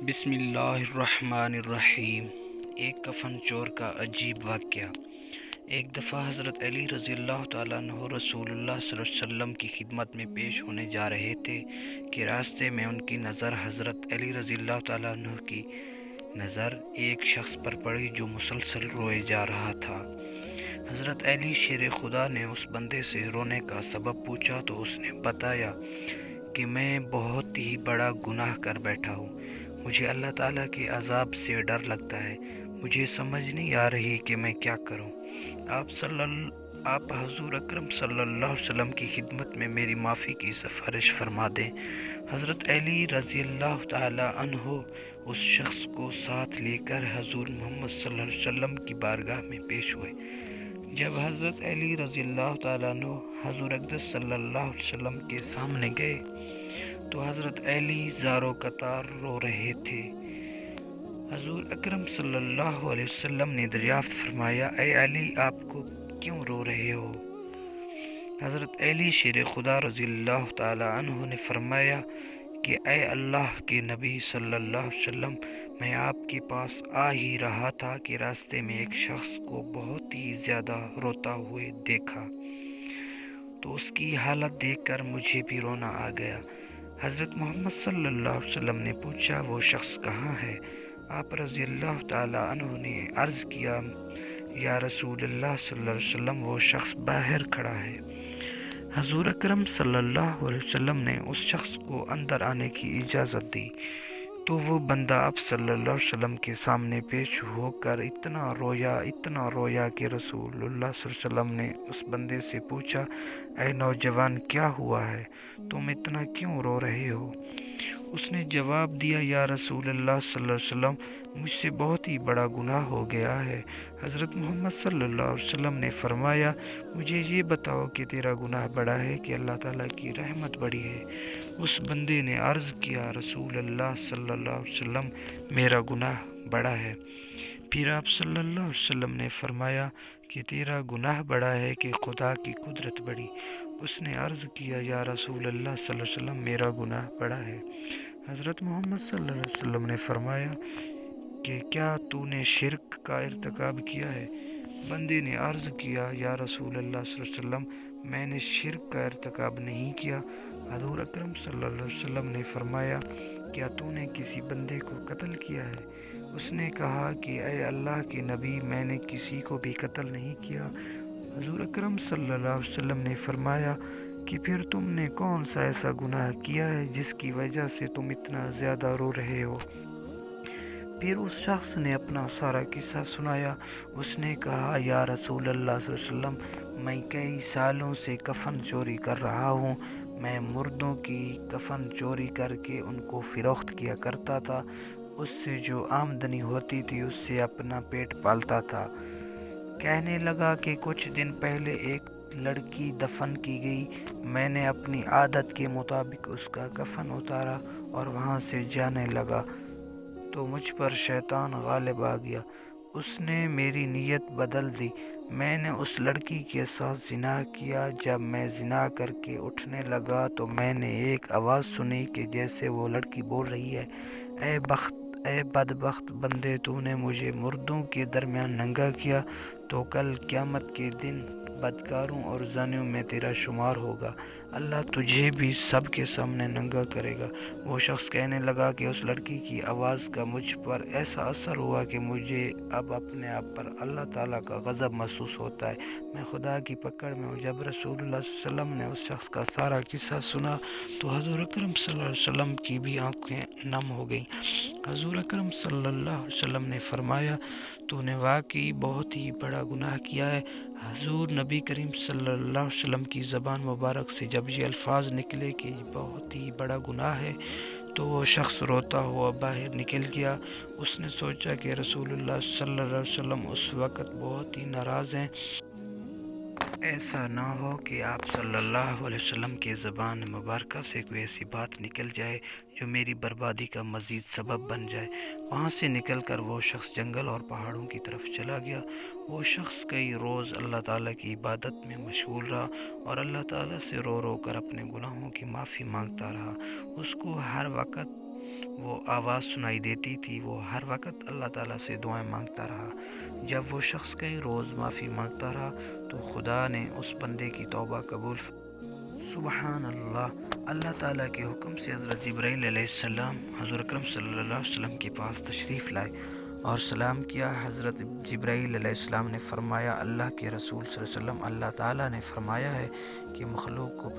بسم اللہ الرحمن الرحیم۔ ایک کفن چور کا عجیب واقعہ۔ ایک دفعہ حضرت علی رضی اللہ تعالیٰ عنہ رسول اللہ صلی اللہ علیہ وسلم کی خدمت میں پیش ہونے جا رہے تھے کہ راستے میں ان کی نظر حضرت علی رضی اللہ تعالیٰ عنہ کی نظر ایک شخص پر پڑی جو مسلسل روئے جا رہا تھا۔ حضرت علی شیر خدا نے اس بندے سے رونے کا سبب پوچھا تو اس نے بتایا کہ میں بہت ہی بڑا گناہ کر بیٹھا ہوں، مجھے اللہ تعالیٰ کے عذاب سے ڈر لگتا ہے، مجھے سمجھ نہیں آ رہی کہ میں کیا کروں۔ آپ حضور اکرم صلی اللہ علیہ وسلم کی خدمت میں میری معافی کی سفارش فرما دیں۔ حضرت علی رضی اللہ تعالیٰ عنہ اس شخص کو ساتھ لے کر حضور محمد صلی اللہ علیہ وسلم کی بارگاہ میں پیش ہوئے۔ جب حضرت علی رضی اللہ تعالیٰ عنہ حضور اقدس صلی اللہ علیہ وسلم کے سامنے گئے تو حضرت علی زارو قطار رو رہے تھے۔ حضور اکرم صلی اللہ علیہ وسلم نے دریافت فرمایا، اے علی، آپ کو کیوں رو رہے ہو؟ حضرت علی شیر خدا رضی اللہ تعالی عنہ نے فرمایا کہ اے اللہ کے نبی صلی اللہ علیہ وسلم، میں آپ کے پاس آ ہی رہا تھا کہ راستے میں ایک شخص کو بہت ہی زیادہ روتا ہوئے دیکھا تو اس کی حالت دیکھ کر مجھے بھی رونا آ گیا۔ حضرت محمد صلی اللہ علیہ وسلم نے پوچھا، وہ شخص کہاں ہے؟ آپ رضی اللہ تعالی عنہ نے عرض کیا، یا رسول اللہ صلی اللہ علیہ وسلم، وہ شخص باہر کھڑا ہے۔ حضور اکرم صلی اللہ علیہ وسلم نے اس شخص کو اندر آنے کی اجازت دی تو وہ بندہ آپ صلی اللہ علیہ وسلم کے سامنے پیش ہو کر اتنا رویا کہ رسول اللہ صلی اللہ علیہ وسلم نے اس بندے سے پوچھا، اے نوجوان، کیا ہوا ہے؟ تم اتنا کیوں رو رہے ہو؟ اس نے جواب دیا، یا رسول اللہ صلی اللہ علیہ وسلم، مجھ سے بہت ہی بڑا گناہ ہو گیا ہے۔ حضرت محمد صلی اللہ علیہ وسلم نے فرمایا، مجھے یہ بتاؤ کہ تیرا گناہ بڑا ہے کہ اللہ تعالیٰ کی رحمت بڑی ہے؟ اس بندے نے عرض کیا، رسول اللہ صلی اللہ علیہ وسلم، میرا گناہ بڑا ہے۔ پھر آپ صلی اللہ علیہ وسلم نے فرمایا کہ تیرا گناہ بڑا ہے کہ خدا کی قدرت بڑی۔ اس نے عرض کیا، یا رسول اللہ صلی اللہ علیہ وسلم، میرا گناہ بڑا ہے۔ حضرت محمد صلی اللہ علیہ وسلم نے فرمایا کہ کیا تو نے شرک کا ارتکاب کیا ہے؟ بندے نے عرض کیا، یا رسول اللہ صلی اللہ علیہ وسلم، میں نے شرک کا ارتکاب نہیں کیا۔ حضور اکرم صلی اللہ علیہ وسلم نے فرمایا، کیا تو نے کسی بندے کو قتل کیا ہے؟ اس نے کہا کہ اے اللہ کے نبی، میں نے کسی کو بھی قتل نہیں کیا۔ حضور اکرم صلی اللہ علیہ وسلم نے فرمایا کہ پھر تم نے کون سا ایسا گناہ کیا ہے جس کی وجہ سے تم اتنا زیادہ رو رہے ہو؟ پھر اس شخص نے اپنا سارا قصہ سنایا۔ اس نے کہا، یا رسول اللہ صلی اللہ علیہ وسلم، میں کئی سالوں سے کفن چوری کر رہا ہوں۔ میں مردوں کی کفن چوری کر کے ان کو فروخت کیا کرتا تھا، اس سے جو آمدنی ہوتی تھی اس سے اپنا پیٹ پالتا تھا۔ کہنے لگا کہ کچھ دن پہلے ایک لڑکی دفن کی گئی، میں نے اپنی عادت کے مطابق اس کا کفن اتارا اور وہاں سے جانے لگا تو مجھ پر شیطان غالب آ گیا۔ اس نے میری نیت بدل دی، میں نے اس لڑکی کے ساتھ زنا کیا۔ جب میں زنا کر کے اٹھنے لگا تو میں نے ایک آواز سنی کہ جیسے وہ لڑکی بول رہی ہے، اے بدبخت بندے، تو نے مجھے مردوں کے درمیان ننگا کیا تو کل قیامت کے دن بدکاروں اور زانیوں میں تیرا شمار ہوگا، اللہ تجھے بھی سب کے سامنے ننگا کرے گا۔ وہ شخص کہنے لگا کہ اس لڑکی کی آواز کا مجھ پر ایسا اثر ہوا کہ مجھے اب اپنے آپ پر اللہ تعالیٰ کا غضب محسوس ہوتا ہے، میں خدا کی پکڑ میں ہوں۔ جب رسول اللہ صلی اللہ علیہ وسلم نے اس شخص کا سارا قصہ سنا تو حضور اکرم صلی اللہ علیہ وسلم کی بھی آنکھیں نم ہو گئیں۔ حضور اکرم صلی اللہ علیہ وسلم نے فرمایا، تو نے واقعی بہت ہی بڑا گناہ کیا ہے۔ حضور نبی کریم صلی اللہ علیہ وسلم کی زبان مبارک سے جب یہ الفاظ نکلے کہ یہ بہت ہی بڑا گناہ ہے تو وہ شخص روتا ہوا باہر نکل گیا۔ اس نے سوچا کہ رسول اللہ صلی اللہ علیہ وسلم اس وقت بہت ہی ناراض ہیں، ایسا نہ ہو کہ آپ صلی اللہ علیہ وسلم کے زبان مبارکہ سے کوئی ایسی بات نکل جائے جو میری بربادی کا مزید سبب بن جائے۔ وہاں سے نکل کر وہ شخص جنگل اور پہاڑوں کی طرف چلا گیا۔ وہ شخص کئی روز اللہ تعالیٰ کی عبادت میں مشغول رہا اور اللہ تعالیٰ سے رو رو کر اپنے گناہوں کی معافی مانگتا رہا۔ اس کو ہر وقت وہ آواز سنائی دیتی تھی، وہ ہر وقت اللہ تعالیٰ سے دعائیں مانگتا رہا۔ جب وہ شخص کئی روز معافی مانگتا رہا تو خدا نے اس بندے کی توبہ قبول سبحان اللہ۔ اللہ تعالیٰ کے حکم سے حضرت جبرائیل علیہ السلام حضور اکرم صلی اللہ علیہ وسلم کے پاس تشریف لائے اور سلام کیا۔ حضرت جبرائیل علیہ السلام نے فرمایا، اللہ کے رسول صلی اللہ علیہ وسلم، اللہ تعالیٰ نے فرمایا ہے کہ مخلوق کو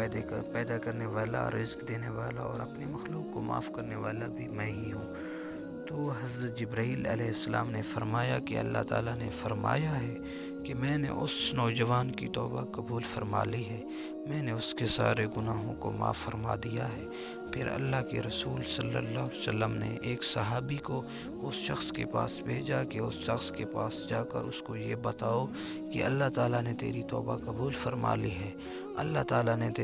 پیدا کرنے والا، رزق دینے والا اور اپنی مخلوق کو معاف کرنے والا بھی میں ہی ہوں۔ تو حضرت جبرائیل علیہ السلام نے فرمایا کہ اللہ تعالیٰ نے فرمایا ہے کہ میں نے اس نوجوان کی توبہ قبول فرما لی ہے، میں نے اس کے سارے گناہوں کو معاف فرما دیا ہے۔ پھر اللہ کے رسول صلی اللہ علیہ وسلم نے ایک صحابی کو اس شخص کے پاس بھیجا کہ اس شخص کے پاس جا کر اس کو یہ بتاؤ کہ اللہ تعالیٰ نے تیری توبہ قبول فرما لی ہے، اللہ تعالیٰ نے تیری